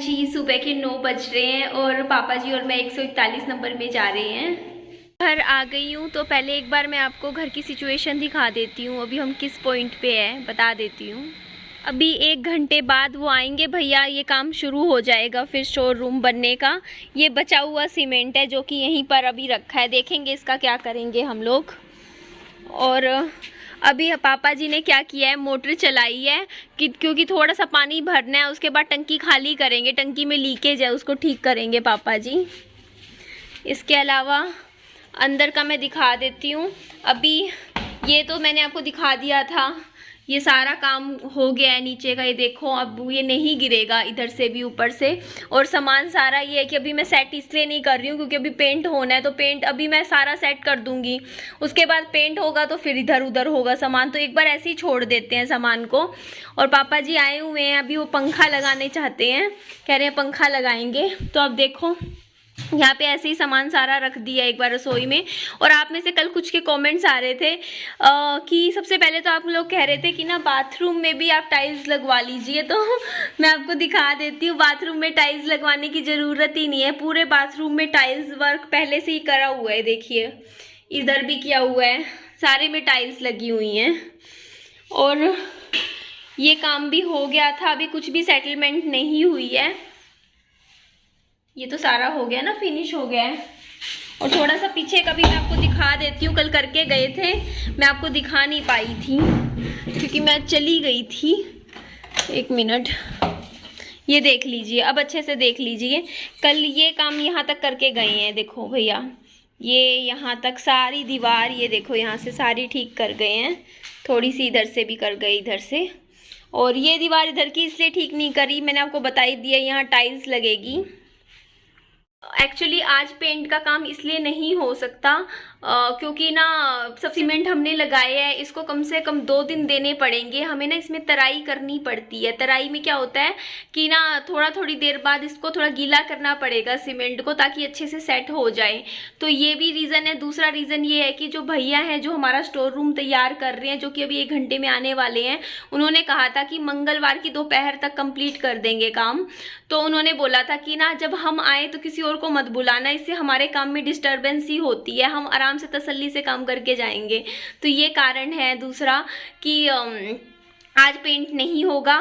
जी, सुबह के 9 बज रहे हैं और पापा जी और मैं 141 नंबर में जा रहे हैं। घर आ गई हूँ तो पहले एक बार मैं आपको घर की सिचुएशन दिखा देती हूँ। अभी हम किस पॉइंट पे हैं बता देती हूँ। अभी 1 घंटे बाद वो आएंगे भैया, ये काम शुरू हो जाएगा फिर स्टोर रूम बनने का। ये बचा हुआ सीमेंट है जो कि यहीं पर अभी रखा है, देखेंगे इसका क्या करेंगे हम लोग। और अभी पापा जी ने क्या किया है, मोटर चलाई है कि क्योंकि थोड़ा सा पानी भरना है, उसके बाद टंकी खाली करेंगे, टंकी में लीकेज है उसको ठीक करेंगे पापा जी। इसके अलावा अंदर का मैं दिखा देती हूँ। अभी ये तो मैंने आपको दिखा दिया था, ये सारा काम हो गया है नीचे का, ये देखो अब ये नहीं गिरेगा इधर से भी ऊपर से। और सामान सारा ये है कि अभी मैं सेट इसलिए नहीं कर रही हूँ क्योंकि अभी पेंट होना है, तो पेंट अभी मैं सारा सेट कर दूंगी, उसके बाद पेंट होगा तो फिर इधर उधर होगा सामान, तो एक बार ऐसे ही छोड़ देते हैं सामान को। और पापा जी आए हुए हैं, अभी वो पंखा लगाने चाहते हैं, कह रहे हैं पंखा लगाएंगे। तो अब देखो यहाँ पे ऐसे ही सामान सारा रख दिया एक बार रसोई में। और आप में से कल कुछ के कमेंट्स आ रहे थे कि सबसे पहले तो आप लोग कह रहे थे कि ना बाथरूम में भी आप टाइल्स लगवा लीजिए, तो मैं आपको दिखा देती हूँ। बाथरूम में टाइल्स लगवाने की ज़रूरत ही नहीं है, पूरे बाथरूम में टाइल्स वर्क पहले से ही करा हुआ है, देखिए इधर भी किया हुआ है, सारे में टाइल्स लगी हुई हैं। और ये काम भी हो गया था, अभी कुछ भी सेटलमेंट नहीं हुई है, ये तो सारा हो गया ना, फिनिश हो गया है। और थोड़ा सा पीछे का भी मैं आपको दिखा देती हूँ, कल करके गए थे, मैं आपको दिखा नहीं पाई थी क्योंकि मैं चली गई थी। 1 मिनट, ये देख लीजिए, अब अच्छे से देख लीजिए। कल ये काम यहाँ तक करके गए हैं, देखो भैया ये यहाँ तक सारी दीवार, ये देखो यहाँ से सारी ठीक कर गए हैं, थोड़ी सी इधर से भी कर गए इधर से। और ये दीवार इधर की इसलिए ठीक नहीं करी, मैंने आपको बताई दिया, यहाँ टाइल्स लगेगी। एक्चुअली आज पेंट का काम इसलिए नहीं हो सकता क्योंकि ना सब सीमेंट हमने लगाया है, इसको कम से कम 2 दिन देने पड़ेंगे हमें ना, इसमें तराई करनी पड़ती है। तराई में क्या होता है कि ना थोड़ी देर बाद इसको थोड़ा गीला करना पड़ेगा सीमेंट को, ताकि अच्छे से सेट हो जाए। तो ये भी रीज़न है। दूसरा रीज़न ये है कि जो भैया हैं जो हमारा स्टोर रूम तैयार कर रहे हैं, जो कि अभी 1 घंटे में आने वाले हैं, उन्होंने कहा था कि मंगलवार की दोपहर तक कंप्लीट कर देंगे काम। तो उन्होंने बोला था कि ना जब हम आए तो किसी और को मत बुलाना, इससे हमारे काम में डिस्टर्बेंस ही होती है, हम आराम से तसल्ली से काम करके जाएंगे। तो ये कारण है दूसरा कि आज पेंट नहीं होगा,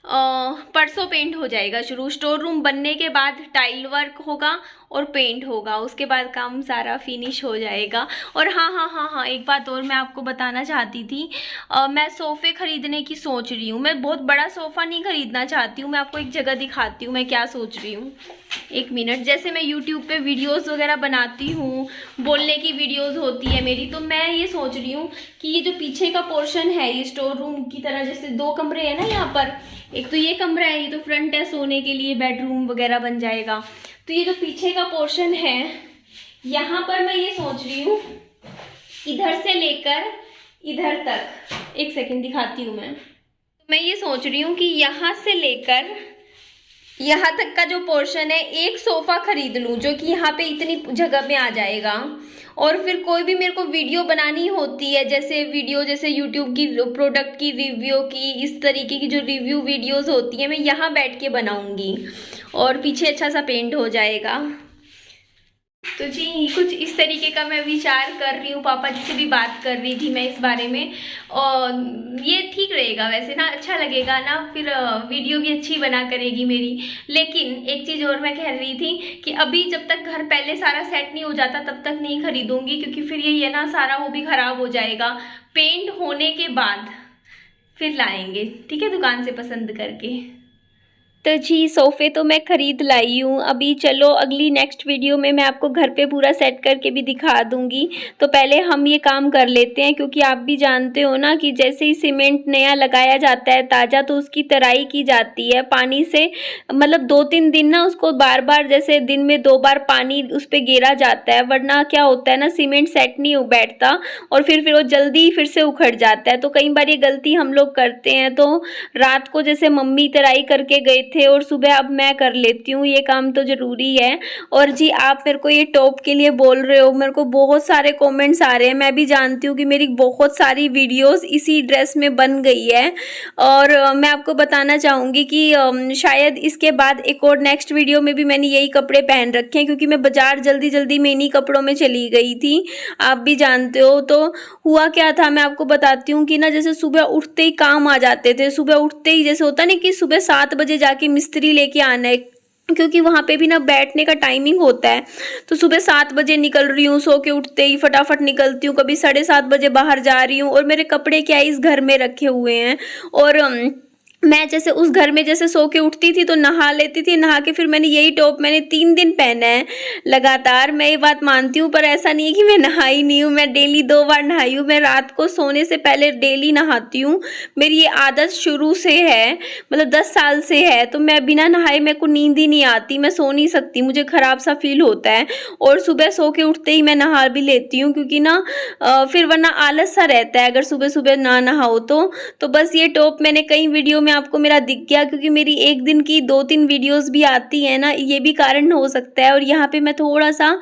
परसों पेंट हो जाएगा शुरू। स्टोर रूम बनने के बाद टाइल वर्क होगा और पेंट होगा, उसके बाद काम सारा फिनिश हो जाएगा। और हाँ, एक बात और मैं आपको बताना चाहती थी, मैं सोफ़े ख़रीदने की सोच रही हूँ। मैं बहुत बड़ा सोफ़ा नहीं ख़रीदना चाहती हूँ, मैं आपको एक जगह दिखाती हूँ मैं क्या सोच रही हूँ। 1 मिनट, जैसे मैं YouTube पे वीडियोस वगैरह बनाती हूँ, बोलने की वीडियोस होती है मेरी, तो मैं ये सोच रही हूँ कि ये जो पीछे का पोर्शन है, ये स्टोर रूम की तरह, जैसे 2 कमरे हैं ना यहाँ पर, एक तो ये कमरा है, ये तो फ्रंट है सोने के लिए, बेडरूम वगैरह बन जाएगा। तो ये जो पीछे का पोर्शन है, यहाँ पर मैं ये सोच रही हूँ इधर से लेकर इधर तक, 1 सेकंड दिखाती हूँ मैं ये सोच रही हूँ कि यहाँ से लेकर यहाँ तक का जो पोर्शन है, एक सोफ़ा खरीद लूँ जो कि यहाँ पे इतनी जगह में आ जाएगा। और फिर कोई भी मेरे को वीडियो बनानी होती है, जैसे यूट्यूब की प्रोडक्ट की रिव्यू की, इस तरीके की जो रिव्यू वीडियोस होती हैं, मैं यहाँ बैठ के बनाऊँगी और पीछे अच्छा सा पेंट हो जाएगा। तो जी कुछ इस तरीके का मैं विचार कर रही हूँ, पापा जी से भी बात कर रही थी मैं इस बारे में। और ये ठीक रहेगा वैसे ना, अच्छा लगेगा ना, फिर वीडियो भी अच्छी बना करेगी मेरी। लेकिन एक चीज़ और मैं कह रही थी कि अभी जब तक घर पहले सारा सेट नहीं हो जाता तब तक नहीं खरीदूंगी, क्योंकि फिर ये ना सारा वो भी ख़राब हो जाएगा। पेंट होने के बाद फिर लाएंगे, ठीक है, दुकान से पसंद करके। तो जी सोफ़े तो मैं ख़रीद लाई हूँ। अभी चलो अगली नेक्स्ट वीडियो में मैं आपको घर पे पूरा सेट करके भी दिखा दूँगी। तो पहले हम ये काम कर लेते हैं, क्योंकि आप भी जानते हो ना कि जैसे ही सीमेंट नया लगाया जाता है ताज़ा, तो उसकी तराई की जाती है पानी से, मतलब 2-3 दिन ना उसको बार बार, जैसे दिन में 2 बार पानी उस पर गेरा जाता है, वरना क्या होता है ना सीमेंट सेट नहीं बैठता और फिर वो जल्दी फिर से उखड़ जाता है। तो कई बार ये गलती हम लोग करते हैं। तो रात को जैसे मम्मी तराई करके गए थे और सुबह अब मैं कर लेती हूँ, ये काम तो ज़रूरी है। और जी आप मेरे को ये टॉप के लिए बोल रहे हो, मेरे को बहुत सारे कमेंट्स आ रहे हैं। मैं भी जानती हूँ कि मेरी बहुत सारी वीडियोस इसी ड्रेस में बन गई है और मैं आपको बताना चाहूँगी कि शायद इसके बाद एक और नेक्स्ट वीडियो में भी मैंने यही कपड़े पहन रखे हैं, क्योंकि मैं बाज़ार जल्दी जल्दी में इन्हीं कपड़ों में चली गई थी, आप भी जानते हो। तो हुआ क्या था मैं आपको बताती हूँ कि ना, जैसे सुबह उठते ही काम आ जाते थे, सुबह उठते ही जैसे होता नहीं कि सुबह 7 बजे जाके मिस्त्री लेके आना है, क्योंकि वहाँ पे भी ना बैठने का टाइमिंग होता है। तो सुबह 7 बजे निकल रही हूँ, सो के उठते ही फटाफट निकलती हूँ, कभी 7:30 बजे बाहर जा रही हूँ और मेरे कपड़े क्या इस घर में रखे हुए हैं। और मैं जैसे उस घर में जैसे सो के उठती थी तो नहा लेती थी, नहा के फिर मैंने यही टॉप मैंने 3 दिन पहना है लगातार। मैं ये बात मानती हूँ, पर ऐसा नहीं है कि मैं नहाई नहीं हूँ, मैं डेली 2 बार नहाई हूँ। मैं रात को सोने से पहले डेली नहाती हूँ, मेरी ये आदत शुरू से है, मतलब 10 साल से है। तो मैं बिना नहाए मेरे को नींद ही नहीं आती, मैं सो नहीं सकती, मुझे ख़राब सा फील होता है। और सुबह सो के उठते ही मैं नहा भी लेती हूँ, क्योंकि ना फिर वरना आलस सा रहता है अगर सुबह सुबह ना नहाओ तो बस ये टॉप मैंने कई वीडियो में आपको मेरा दिख गया, क्योंकि मेरी एक दिन की 2-3 वीडियोस भी आती हैं ना, ये भी कारण हो सकता है। और यहाँ पे मैं थोड़ा सा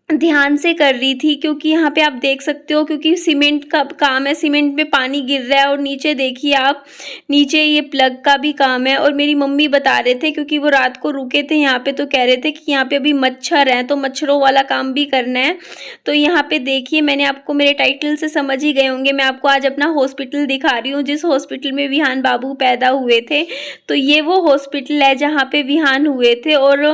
ध्यान से कर रही थी, क्योंकि यहाँ पे आप देख सकते हो, क्योंकि सीमेंट का काम है, सीमेंट में पानी गिर रहा है। और नीचे देखिए आप, नीचे ये प्लग का भी काम है। और मेरी मम्मी बता रहे थे, क्योंकि वो रात को रुके थे यहाँ पे, तो कह रहे थे कि यहाँ पे अभी मच्छर हैं, तो मच्छरों वाला काम भी करना है। तो यहाँ पे देखिए, मैंने आपको मेरे टाइटल से समझ ही गए होंगे, मैं आपको आज अपना हॉस्पिटल दिखा रही हूँ, जिस हॉस्पिटल में विहान बाबू पैदा हुए थे। तो ये वो हॉस्पिटल है जहाँ पे विहान हुए थे, और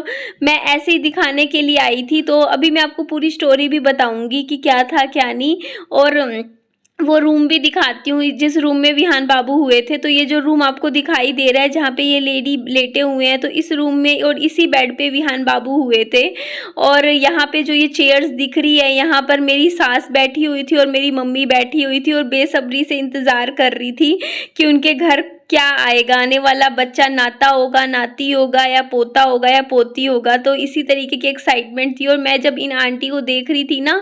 मैं ऐसे ही दिखाने के लिए आई थी। तो अभी मैं आपको पूरी स्टोरी भी बताऊंगी कि क्या था क्या नहीं, और वो रूम भी दिखाती हूँ जिस रूम में विहान बाबू हुए थे। तो ये जो रूम आपको दिखाई दे रहा है जहाँ पे ये लेडी लेटे हुए हैं, तो इस रूम में और इसी बेड पे विहान बाबू हुए थे। और यहाँ पे जो ये चेयर्स दिख रही है, यहाँ पर मेरी सास बैठी हुई थी और मेरी मम्मी बैठी हुई थी, और बेसब्री से इंतज़ार कर रही थी कि उनके घर क्या आएगा, आने वाला बच्चा नाता होगा, नाती होगा, या पोता होगा, या पोती होगा। तो इसी तरीके की एक्साइटमेंट थी। और मैं जब इन आंटी को देख रही थी ना,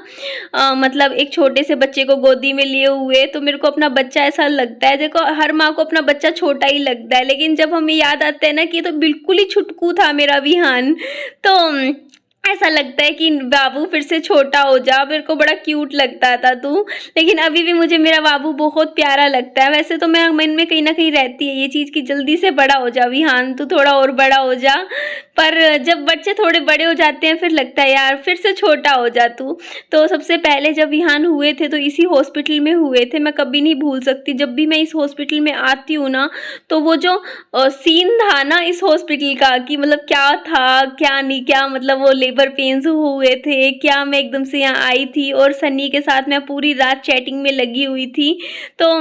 मतलब एक छोटे से बच्चे को गोदी में लिए हुए, तो मेरे को अपना बच्चा ऐसा लगता है, देखो हर माँ को अपना बच्चा छोटा ही लगता है, लेकिन जब हमें याद आता है ना कि ये तो बिल्कुल ही छुटकू था मेरा विहान, तो ऐसा लगता है कि बाबू फिर से छोटा हो जा। मेरे को बड़ा क्यूट लगता था तू, लेकिन अभी भी मुझे मेरा बाबू बहुत प्यारा लगता है। वैसे तो मैं मन में कहीं ना कहीं रहती है ये चीज़ कि जल्दी से बड़ा हो जा विहान, तू थोड़ा और बड़ा हो जा। पर जब बच्चे थोड़े बड़े हो जाते हैं फिर लगता है यार फिर से छोटा हो जा तू। तो सबसे पहले जब विहान हुए थे तो इसी हॉस्पिटल में हुए थे। मैं कभी नहीं भूल सकती, जब भी मैं इस हॉस्पिटल में आती हूँ ना, तो वो जो सीन था ना इस हॉस्पिटल का, कि मतलब क्या था क्या नहीं, क्या मतलब वो लेबर पेन्स हुए थे क्या, मैं एकदम से यहाँ आई थी और सन्नी के साथ मैं पूरी रात चैटिंग में लगी हुई थी। तो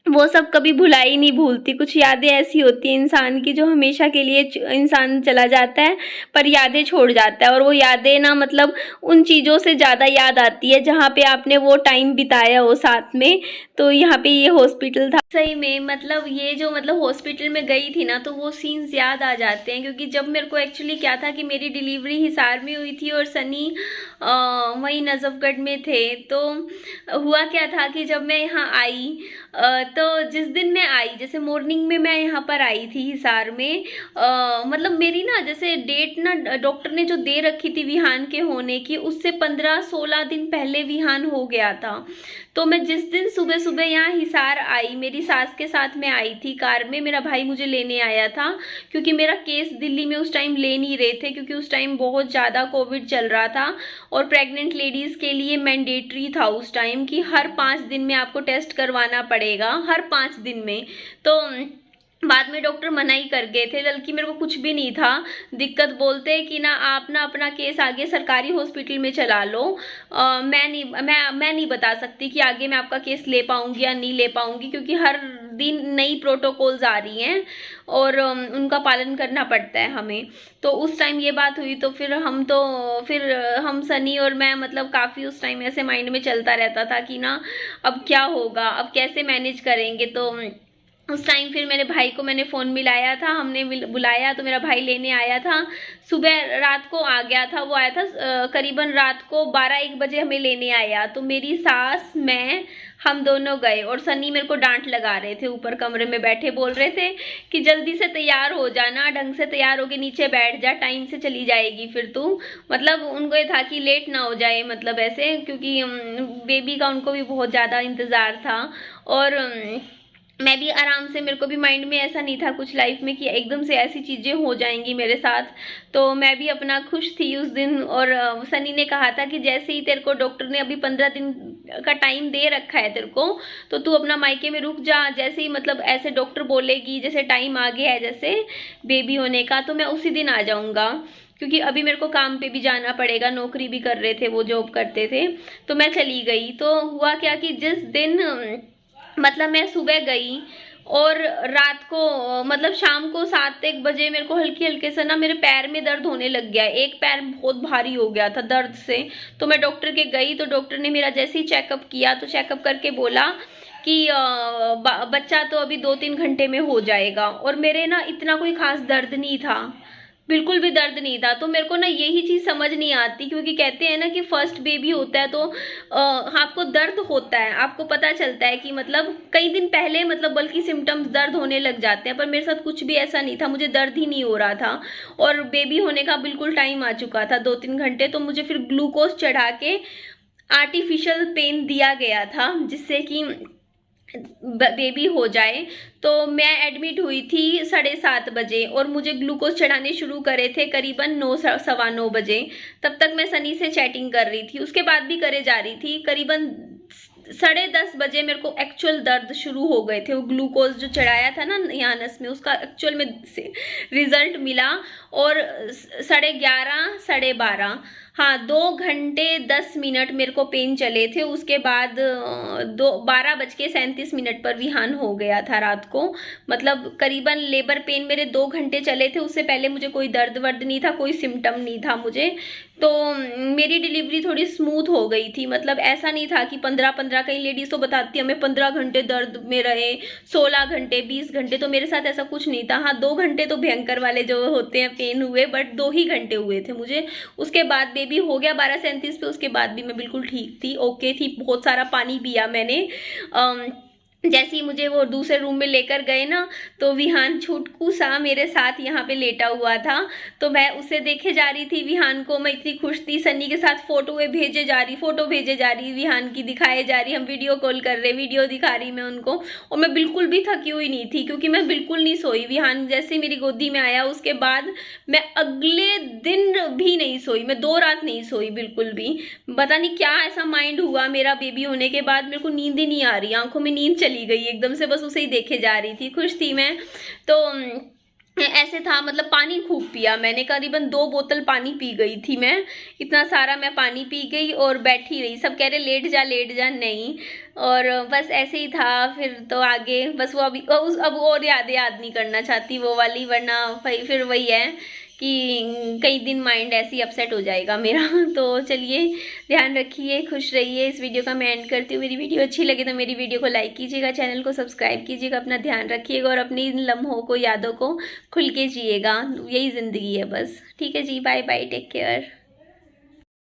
वो सब कभी भुलाई नहीं भूलती। कुछ यादें ऐसी होती हैं इंसान की जो हमेशा के लिए इंसान चला जाता है पर यादें छोड़ जाता है, और वो यादें ना मतलब उन चीज़ों से ज़्यादा याद आती है जहाँ पे आपने वो टाइम बिताया हो साथ में। तो यहाँ पे ये हॉस्पिटल था सही में, मतलब ये जो मतलब हॉस्पिटल में गई थी ना, तो वो सीन्स याद आ जाते हैं। क्योंकि जब मेरे को एक्चुअली क्या था कि मेरी डिलीवरी हिसार में हुई थी और सनी वहीं नजफगढ़ में थे। तो हुआ क्या था कि जब मैं यहाँ आई, तो जिस दिन मैं आई, जैसे मॉर्निंग में मैं यहाँ पर आई थी हिसार में, मतलब मेरी ना जैसे डेट ना डॉक्टर ने जो दे रखी थी विहान के होने की, उससे 15-16 दिन पहले विहान हो गया था। तो मैं जिस दिन सुबह सुबह यहाँ हिसार आई, मेरी सास के साथ में आई थी कार में, मेरा भाई मुझे लेने आया था, क्योंकि मेरा केस दिल्ली में उस टाइम ले नहीं रहे थे, क्योंकि उस टाइम बहुत ज़्यादा कोविड चल रहा था और प्रेग्नेंट लेडीज़ के लिए मैंडेटरी था उस टाइम कि हर 5 दिन में आपको टेस्ट करवाना पड़ेगा, हर 5 दिन में। तो बाद में डॉक्टर मना ही कर गए थे, बल्कि मेरे को कुछ भी नहीं था दिक्कत, बोलते कि ना आप ना अपना केस आगे सरकारी हॉस्पिटल में चला लो। मैं नहीं बता सकती कि आगे मैं आपका केस ले पाऊंगी या नहीं ले पाऊंगी, क्योंकि हर दिन नई प्रोटोकॉल्स आ रही हैं और उनका पालन करना पड़ता है हमें। तो उस टाइम ये बात हुई, तो फिर हम सनी और मैं मतलब काफ़ी उस टाइम ऐसे माइंड में चलता रहता था कि ना अब क्या होगा, अब कैसे मैनेज करेंगे। तो उस टाइम फिर मेरे भाई को मैंने फ़ोन मिलाया था, हमने बुलाया तो मेरा भाई लेने आया था। सुबह रात को आ गया था, वो आया था करीबन रात को 12-1 बजे हमें लेने आया। तो मेरी सास, मैं, हम दोनों गए और सनी मेरे को डांट लगा रहे थे, ऊपर कमरे में बैठे बोल रहे थे कि जल्दी से तैयार हो जाना, ढंग से तैयार होके नीचे बैठ जा, टाइम से चली जाएगी फिर तू। मतलब उनको ये था कि लेट ना हो जाए, मतलब ऐसे, क्योंकि बेबी का उनको भी बहुत ज़्यादा इंतज़ार था। और मैं भी आराम से, मेरे को भी माइंड में ऐसा नहीं था कुछ लाइफ में कि एकदम से ऐसी चीज़ें हो जाएंगी मेरे साथ। तो मैं भी अपना खुश थी उस दिन। और सनी ने कहा था कि जैसे ही तेरे को डॉक्टर ने अभी 15 दिन का टाइम दे रखा है तेरे को, तो तू अपना मायके में रुक जा, जैसे ही मतलब ऐसे डॉक्टर बोलेगी, जैसे टाइम आ गया है जैसे बेबी होने का, तो मैं उसी दिन आ जाऊँगा, क्योंकि अभी मेरे को काम पे भी जाना पड़ेगा, नौकरी भी कर रहे थे, वो जॉब करते थे। तो मैं चली गई। तो हुआ क्या कि जिस दिन मतलब मैं सुबह गई और रात को मतलब शाम को 7-1 बजे मेरे को हल्की हल्के से ना मेरे पैर में दर्द होने लग गया, एक पैर बहुत भारी हो गया था दर्द से। तो मैं डॉक्टर के गई, तो डॉक्टर ने मेरा जैसे ही चेकअप किया तो चेकअप करके बोला कि बच्चा तो अभी 2-3 घंटे में हो जाएगा। और मेरे ना इतना कोई खास दर्द नहीं था, बिल्कुल भी दर्द नहीं था। तो मेरे को ना यही चीज़ समझ नहीं आती, क्योंकि कहते हैं ना कि फर्स्ट बेबी होता है तो आपको दर्द होता है, आपको पता चलता है कि मतलब कई दिन पहले मतलब बल्कि सिम्टम्स दर्द होने लग जाते हैं, पर मेरे साथ कुछ भी ऐसा नहीं था, मुझे दर्द ही नहीं हो रहा था। और बेबी होने का बिल्कुल टाइम आ चुका था, 2-3 घंटे। तो मुझे फिर ग्लूकोज चढ़ा के आर्टिफिशियल पेन दिया गया था, जिससे कि बेबी हो जाए। तो मैं एडमिट हुई थी 7:30 बजे और मुझे ग्लूकोज चढ़ाने शुरू करे थे करीबन 9-9:15 बजे। तब तक मैं सनी से चैटिंग कर रही थी, उसके बाद भी करे जा रही थी। करीबन 10:30 बजे मेरे को एक्चुअल दर्द शुरू हो गए थे। वो ग्लूकोज जो चढ़ाया था ना यहाँ नस में, उसका एक्चुअल में रिजल्ट मिला। और 11:30 12:30, हाँ 2 घंटे 10 मिनट मेरे को पेन चले थे। उसके बाद 12:37 पर विहान हो गया था रात को। मतलब करीबन लेबर पेन मेरे 2 घंटे चले थे, उससे पहले मुझे कोई दर्द वर्द नहीं था, कोई सिम्टम नहीं था मुझे। तो मेरी डिलीवरी थोड़ी स्मूथ हो गई थी। मतलब ऐसा नहीं था कि 15 कई लेडीज तो बताती है हमें 15 घंटे दर्द में रहे, 16 घंटे 20 घंटे। तो मेरे साथ ऐसा कुछ नहीं था। हाँ 2 घंटे तो भयंकर वाले जो होते हैं पेन हुए, बट 2 ही घंटे हुए थे मुझे। उसके बाद बेबी हो गया 12:37 पे, उसके बाद भी मैं बिल्कुल ठीक थी, ओके थी। बहुत सारा पानी पिया मैंने। जैसे ही मुझे वो दूसरे रूम में लेकर गए ना, तो विहान छुटकू सा मेरे साथ यहाँ पे लेटा हुआ था। तो मैं उसे देखे जा रही थी विहान को, मैं इतनी खुश थी। सनी के साथ फोटो भेजे जा रही विहान की, दिखाए जा रही, हम वीडियो कॉल कर रहे, वीडियो दिखा रही मैं उनको। और मैं बिल्कुल भी थकी हुई नहीं थी, क्योंकि मैं बिल्कुल नहीं सोई। विहान जैसे मेरी गोदी में आया उसके बाद मैं अगले दिन भी नहीं सोई, मैं 2 रात नहीं सोई बिल्कुल भी। पता नहीं क्या ऐसा माइंड हुआ मेरा बेबी होने के बाद, मेरे को नींद ही नहीं आ रही, आंखों में नींद चली गई एकदम से, बस उसे ही देखे जा रही थी, खुश थी मैं। तो ऐसे था। मतलब पानी खूब पिया मैंने, करीबन 2 बोतल पानी पी गई थी मैं, इतना सारा मैं पानी पी गई और बैठी रही। सब कह रहे लेट जा, नहीं। और बस ऐसे ही था। फिर तो आगे बस वो अभी अब और याद नहीं करना चाहती वो वाली, वरना फिर वही है कि कई दिन माइंड ऐसे ही अपसेट हो जाएगा मेरा। तो चलिए ध्यान रखिए, खुश रहिए। इस वीडियो का मैं एंड करती हूँ। मेरी वीडियो अच्छी लगे तो मेरी वीडियो को लाइक कीजिएगा, चैनल को सब्सक्राइब कीजिएगा, अपना ध्यान रखिएगा और अपनी इन लम्हों को, यादों को खुल के जिएगा। यही ज़िंदगी है बस। ठीक है जी, बाय बाय, टेक केयर।